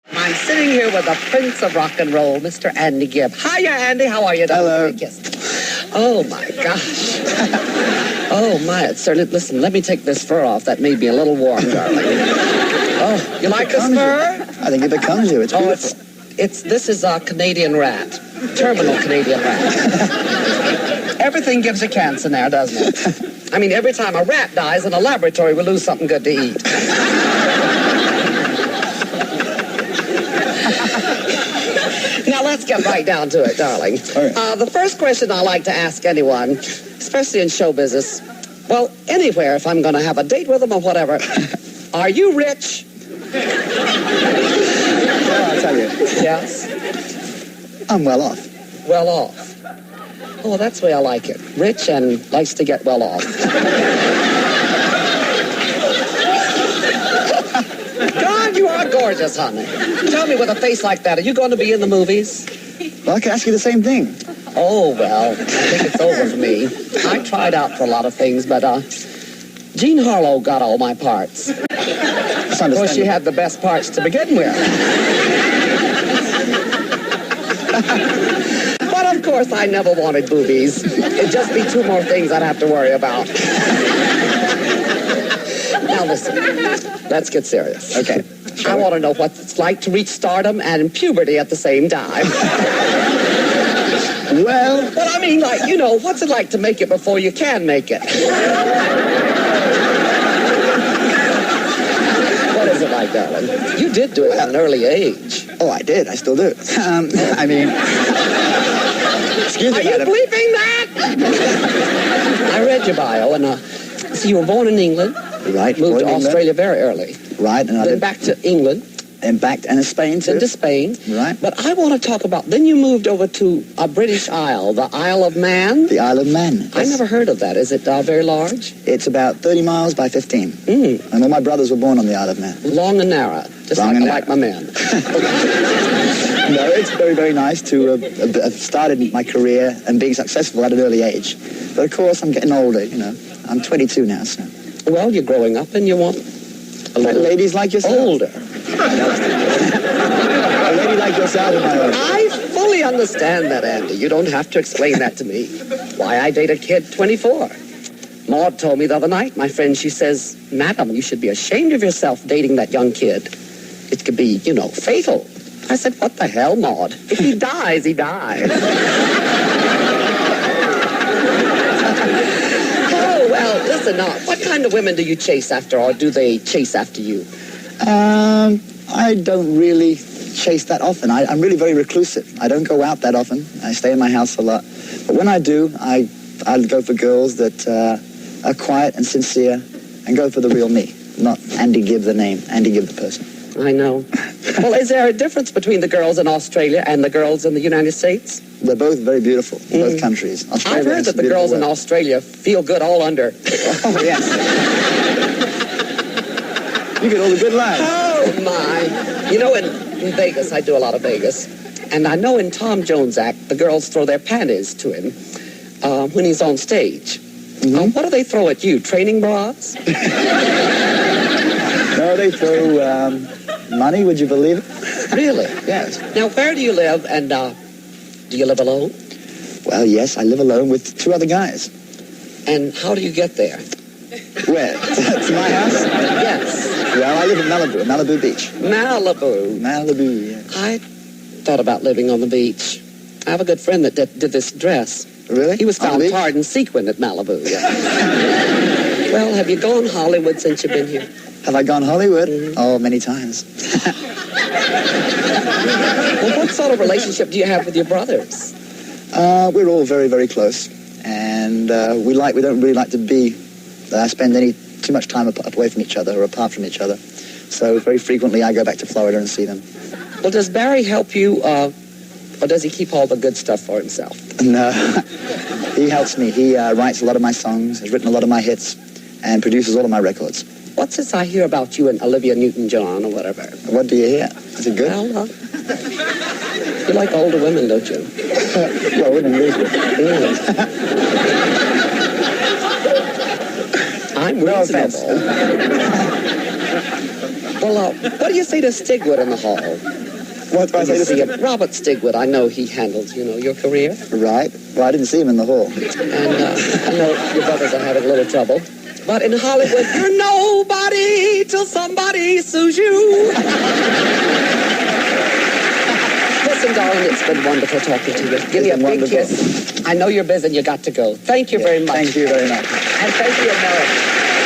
I'm sitting here with the Prince of Rock and Roll, Mr. Andy Gibb. Hiya, Andy. How are you? Hello. Oh, my gosh. Oh, my. It's certainly... Listen, let me take this fur off. That made me a little warm, darling. Oh, you like this fur? I think it becomes you. It's beautiful. This is a Canadian rat. Terminal Canadian rat. Everything gives you cancer now, doesn't it? I mean, every time a rat dies in a laboratory, we lose something good to eat. Now, let's get right down to it, darling. Right. The first question I like to ask anyone, especially in show business, well, anywhere, if I'm going to have a date with them or whatever, are you rich? Well, I'll tell you. Yes? I'm well off. Well off. Oh, that's the way I like it. Rich and likes to get well off. God, you are gorgeous, honey. Tell me, with a face like that, are you going to be in the movies? Well, I could ask you the same thing. Oh, well, I think it's over for me. I tried out for a lot of things, but Jean Harlow got all my parts. Of course, she had the best parts to begin with. But, of course, I never wanted boobies. It'd just be two more things I'd have to worry about. Now, listen, let's get serious. Okay. I want to know what it's like to reach stardom and puberty at the same time. Well, I mean, like, you know, what's it like to make it before you can make it? What is it like, darling? You did do it at an early age. oh, I did. I still do. I mean, excuse me, Are you madam. bleeping that? I read your bio, and so you were born in England. Right. Moved to born in England. Australia very early. Right, and I Then did. back to England. And back to Spain, too. Then to Spain. Right. But I want to talk about, then you moved over to a British Isle, the Isle of Man. The Isle of Man. I never heard of that. Is it very large? It's about 30 miles by 15. Mm. And all my brothers were born on the Isle of Man. Long and narrow, just Long like and I like my men. No, it's very, very nice to have started my career and being successful at an early age. But, of course, I'm getting older, you know. I'm 22 now, so. Well, you're growing up and you want a little Ladies like yourself. older. A lady like yourself in my life. I fully understand that, Andy. You don't have to explain that to me. Why I date a kid 24. Maud told me the other night, my friend, she says, Madam, you should be ashamed of yourself dating that young kid. It could be, you know, fatal. I said, what the hell, Maud? If he dies, he dies. Oh, well, listen up. What kind of women do you chase after, or do they chase after you? I don't really chase that often. I'm really very reclusive. I don't go out that often. I stay in my house a lot. But when I do, I'll go for girls that are quiet and sincere and go for the real me, not Andy Gibb the name, Andy Gibb the person. I know. Well, is there a difference between the girls in Australia and the girls in the United States? They're both very beautiful, both countries. Australia I've heard has that the beautiful girls in weather. Australia feel good all under. Oh, yes. You get all the good lines. Oh, my. You know, in Vegas, I do a lot of Vegas, and I know in Tom Jones' act, the girls throw their panties to him when he's on stage. What do they throw at you? Training bras? No, they throw money, would you believe it? Really? Yes. Now, where do you live, and do you live alone? Well, yes, I live alone with two other guys. And how do you get there? Where? To my house? Yes. Well, I live in Malibu Beach. Malibu. Malibu, yes. I thought about living on the beach. I have a good friend that did this dress. Really? He was On the found beach? tarred and sequined at Malibu. Yeah. Well, have you gone Hollywood since you've been here? Have I gone Hollywood? Oh, many times. Well, what sort of relationship do you have with your brothers? We're all very, very close. And we don't really like to spend too much time away from each other or apart from each other. So very frequently I go back to Florida and see them. Well, does Barry help you, or does he keep all the good stuff for himself? No, he helps me. He writes a lot of my songs, has written a lot of my hits, and produces all of my records. What's this I hear about you and Olivia Newton-John or whatever? What do you hear? Is it good? Well, you like older women, don't you? Well, I wouldn't lose it. I'm No offense. reasonable. Well, what do you say to Stigwood in the hall? What do I say to See, Robert Stigwood, I know he handles, your career. Right. Well, I didn't see him in the hall. And I know your brothers are having a little trouble. But in Hollywood, you're nobody till somebody sues you. Listen, darling, it's been wonderful talking to you. Give me a big kiss. I know you're busy and you got to go. Thank you very much. Thank you very much. And thank you, America.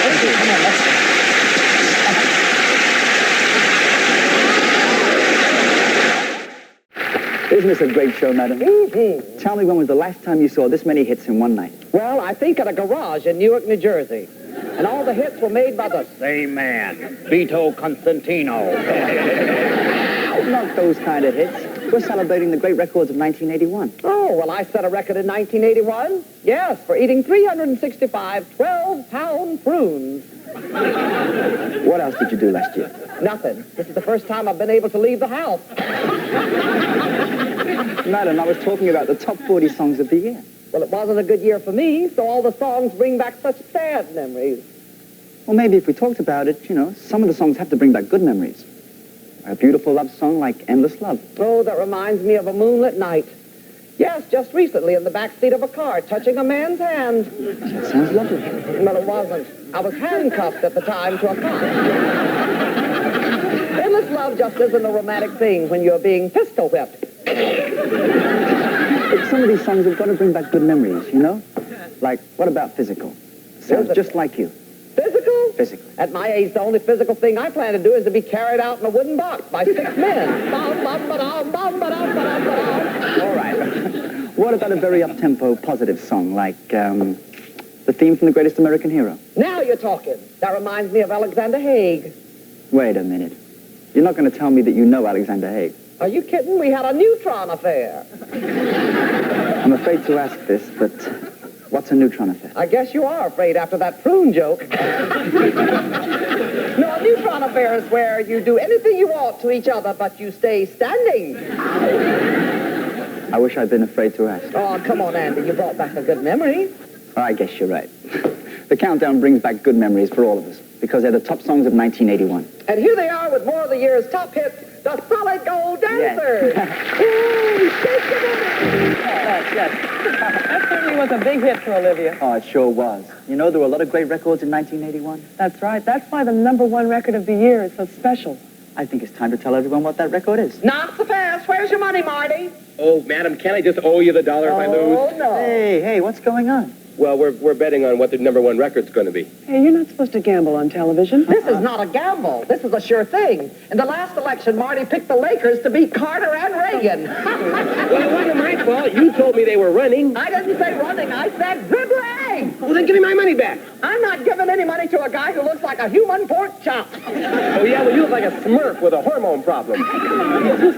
Thank you. Come on, let's... Isn't this a great show, madam? Mm-hmm. Tell me, when was the last time you saw this many hits in one night? Well, I think at a garage in Newark, New Jersey. And all the hits were made by the same man, Vito Constantino. Not those kind of hits. We're celebrating the great records of 1981. Oh, well, I set a record in 1981. Yes, for eating 365 12-pound prunes. What else did you do last year? Nothing. This is the first time I've been able to leave the house. Madam, I was talking about the top 40 songs of the year. Well, it wasn't a good year for me, so all the songs bring back such sad memories. Well, maybe if we talked about it, some of the songs have to bring back good memories. A beautiful love song like Endless Love. Oh, that reminds me of a moonlit night. Yes, just recently in the back seat of a car, touching a man's hand. That sounds lovely. Well, it wasn't. I was handcuffed at the time to a car. Endless love just isn't a romantic thing when you're being pistol whipped. But some of these songs have got to bring back good memories, Like, what about Physical? Sounds just like you. Physical? Physical. At my age, the only physical thing I plan to do is to be carried out in a wooden box by 6 men. All right. What about a very up-tempo, positive song like the theme from The Greatest American Hero? Now you're talking. That reminds me of Alexander Haig. Wait a minute. You're not going to tell me that you know Alexander Haig. Are you kidding? We had a neutron affair. I'm afraid to ask this, but what's a neutron affair? I guess you are afraid after that prune joke. No, a neutron affair is where you do anything you want to each other, but you stay standing. I wish I'd been afraid to ask. Oh, come on, Andy. You brought back a good memory. I guess you're right. The countdown brings back good memories for all of us, because they're the top songs of 1981. And here they are with more of the year's top hits, the Solid Gold Dancers. Yes. Ooh, shake the booty. Yes. That certainly was a big hit for Olivia. Oh, it sure was. There were a lot of great records in 1981. That's right. That's why the #1 record of the year is so special. I think it's time to tell everyone what that record is. Not so fast. Where's your money, Marty? Oh, madam, can't I just owe you the dollar if I lose? Oh, no. Hey, what's going on? Well, we're betting on what the #1 record's going to be. Hey, you're not supposed to gamble on television. This is not a gamble. This is a sure thing. In the last election, Marty picked the Lakers to beat Carter and Reagan. Well, it wasn't my fault. You told me they were running. I didn't say running. I said dribbling. Well, then give me my money back. I'm not giving any money to a guy who looks like a human pork chop. Oh, yeah? Well, you look like a smurf with a hormone problem.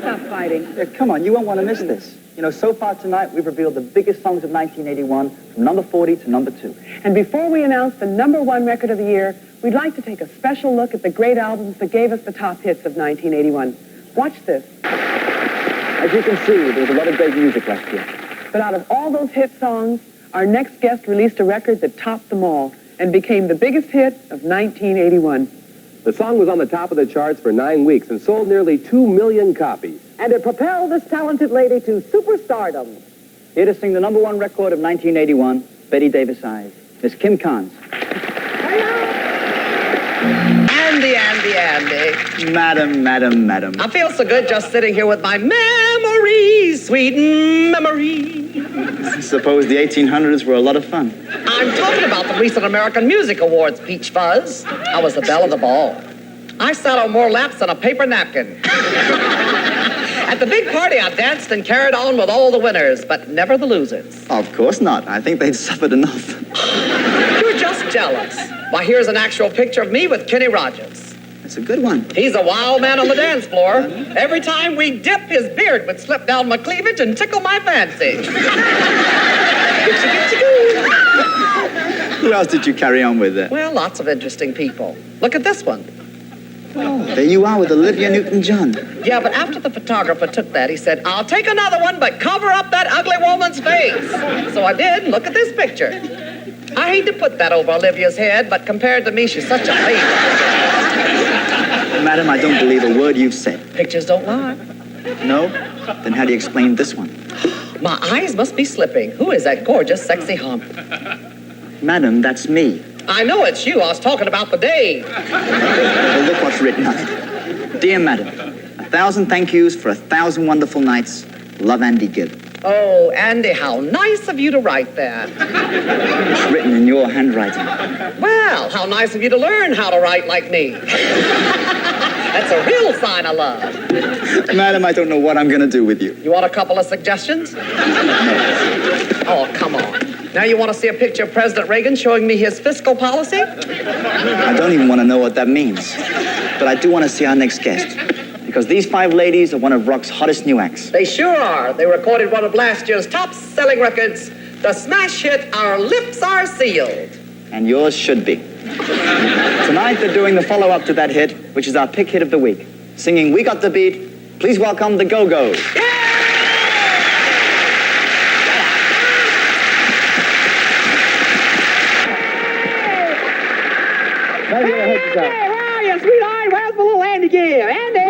Stop fighting. Come on, you won't want to miss this. So far tonight, we've revealed the biggest songs of 1981, from number 40 to number 2. And before we announce the #1 record of the year, we'd like to take a special look at the great albums that gave us the top hits of 1981. Watch this. As you can see, there was a lot of great music last year. But out of all those hit songs, our next guest released a record that topped them all and became the biggest hit of 1981. The song was on the top of the charts for 9 weeks and sold nearly 2 million copies. And it propelled this talented lady to superstardom. Here to sing the #1 record of 1981, Betty Davis Eyes, Miss Kim Carnes. Andy. Madam. I feel so good just sitting here with my memories, sweet memories. Suppose the 1800s were a lot of fun. I'm talking about the recent American Music Awards, Peach Fuzz. I was the belle of the ball. I sat on more laps than a paper napkin. At the big party, I danced and carried on with all the winners, but never the losers. Of course not. I think they'd suffered enough. You're just jealous. Why, here's an actual picture of me with Kenny Rogers. That's a good one. He's a wild man on the dance floor. Every time we dip, his beard would slip down my cleavage and tickle my fancy. Who else did you carry on with there? Well, lots of interesting people. Look at this one. There you are with Olivia Newton-John. Yeah, but after the photographer took that, he said, I'll take another one, but cover up that ugly woman's face. So I did, and look at this picture. I hate to put that over Olivia's head, but compared to me, she's such a lady. Madam, I don't believe a word you've said. Pictures don't lie. No? Then how do you explain this one? My eyes must be slipping. Who is that gorgeous, sexy hump? Madam, that's me. I know it's you. I was talking about the day. Well, look what's written on it. Dear Madam, 1,000 thank yous for 1,000 wonderful nights. Love, Andy Gibb. Oh, Andy, how nice of you to write that. It's written in your handwriting. Well, how nice of you to learn how to write like me. That's a real sign of love. Madam, I don't know what I'm going to do with you. You want a couple of suggestions? Oh, come on. Now you want to see a picture of President Reagan showing me his fiscal policy? I don't even want to know what that means. But I do want to see our next guest. Because these 5 ladies are one of rock's hottest new acts. They sure are. They recorded one of last year's top-selling records, the smash hit Our Lips Are Sealed. And yours should be. Tonight they're doing the follow-up to that hit, which is our pick hit of the week. Singing We Got the Beat, please welcome the Go-Go's. Hey, where are you, sweetheart? Where's my little Andy Gibb? Andy!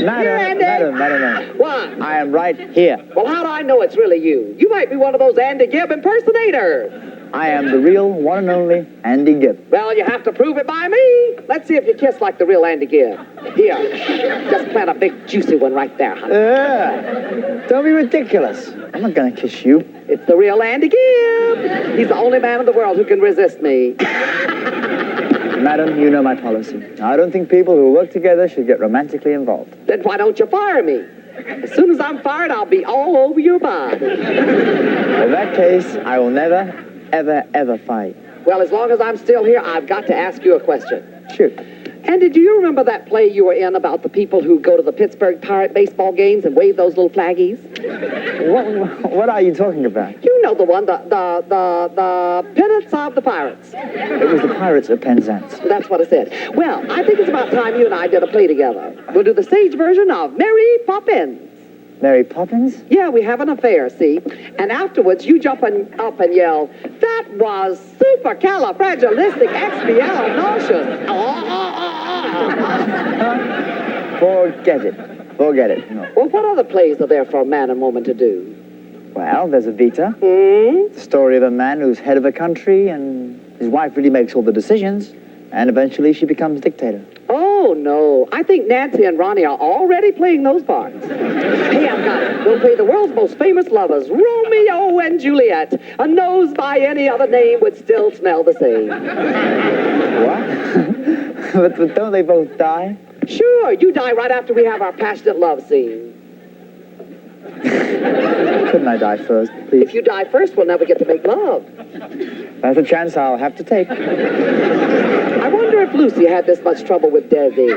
Madam. What? I am right here. Well, how do I know it's really you? You might be one of those Andy Gibb impersonators. I am the real one and only Andy Gibb. Well, you have to prove it by me. Let's see if you kiss like the real Andy Gibb. Here, just plant a big juicy one right there, honey. Don't be ridiculous. I'm not going to kiss you. It's the real Andy Gibb. He's the only man in the world who can resist me. Madam, you know my policy. I don't think people who work together should get romantically involved. Then why don't you fire me? As soon as I'm fired, I'll be all over your body. In that case, I will never, ever fight. Well, as long as I'm still here, I've got to ask you a question. Shoot. Andy, do you remember that play you were in about the people who go to the Pittsburgh Pirate baseball games and wave those little flaggies? What are you talking about? You know the one, the Pirates of the Pirates. It was the Pirates of Penzance. That's what I said. Well, I think it's about time you and I did a play together. We'll do the stage version of Mary Poppins. Mary Poppins? Yeah, we have an affair, see? And afterwards, you jump up and yell, that was supercalifragilisticexpialidocious. Forget it. No. Well, what other plays are there for a man and woman to do? Well, there's Evita. Hmm? The story of a man who's head of a country and his wife really makes all the decisions. And eventually she becomes dictator. Oh, no. I think Nancy and Ronnie are already playing those parts. Hey, I've got it. We'll play the world's most famous lovers, Romeo and Juliet. A nose by any other name would still smell the same. What? but don't they both die? Sure, you die right after we have our passionate love scene. Couldn't I die first, please? If you die first, we'll never get to make love. That's a chance I'll have to take. I wonder if Lucy had this much trouble with Desi.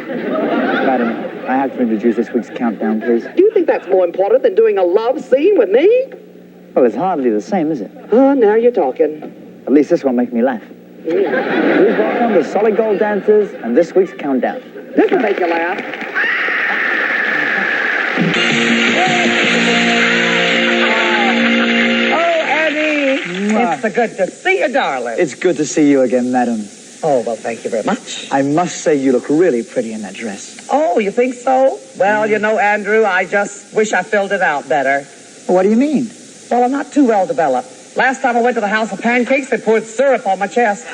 Madam, I have to introduce this week's countdown, please. Do you think that's more important than doing a love scene with me? Well, it's hardly the same, is it? Oh, now you're talking. At least this won't make me laugh. Please welcome the Solid Gold Dancers and this week's countdown. This will make you laugh. It's so good to see you, darling. It's good to see you again, madam. Oh, well, thank you very much. I must say you look really pretty in that dress. Oh, you think so? Well, you know, Andrew, I just wish I filled it out better. What do you mean? Well, I'm not too well developed. Last time I went to the House of Pancakes, they poured syrup on my chest.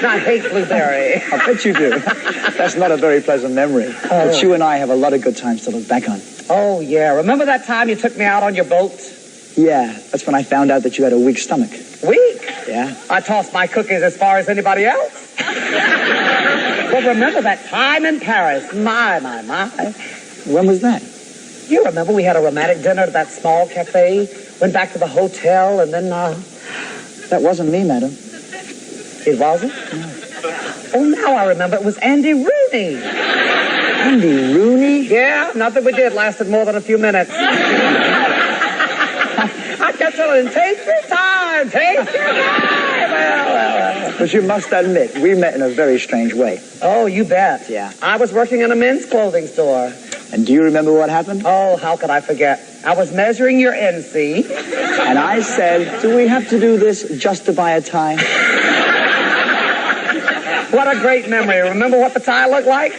I hate blueberry. I bet you do. That's not a very pleasant memory. But you and I have a lot of good times to look back on. Oh, yeah. Remember that time you took me out on your boat? Yeah, that's when I found out that you had a weak stomach. Weak? Yeah? I tossed my cookies as far as anybody else. Well, remember that time in Paris? My. When was that? You remember we had a romantic dinner at that small cafe, went back to the hotel, and then, That wasn't me, madam. It wasn't? No. Oh, now I remember. It was Andy Rooney. Andy Rooney? Yeah, nothing we did lasted more than a few minutes. I kept telling him, take your time. Well. But you must admit, we met in a very strange way. Oh, you bet. Yeah. I was working in a men's clothing store. And do you remember what happened? Oh, how could I forget? I was measuring your NC. And I said, do we have to do this just to buy a tie? What a great memory. Remember what the tie looked like?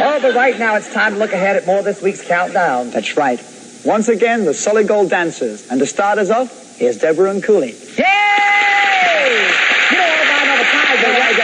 Oh, but right now it's time to look ahead at more of this week's countdown. That's right. Once again, the Solid Gold Dancers. And to start us off, here's Deborah and Cooley. Yay! You don't want to buy another tie, do you?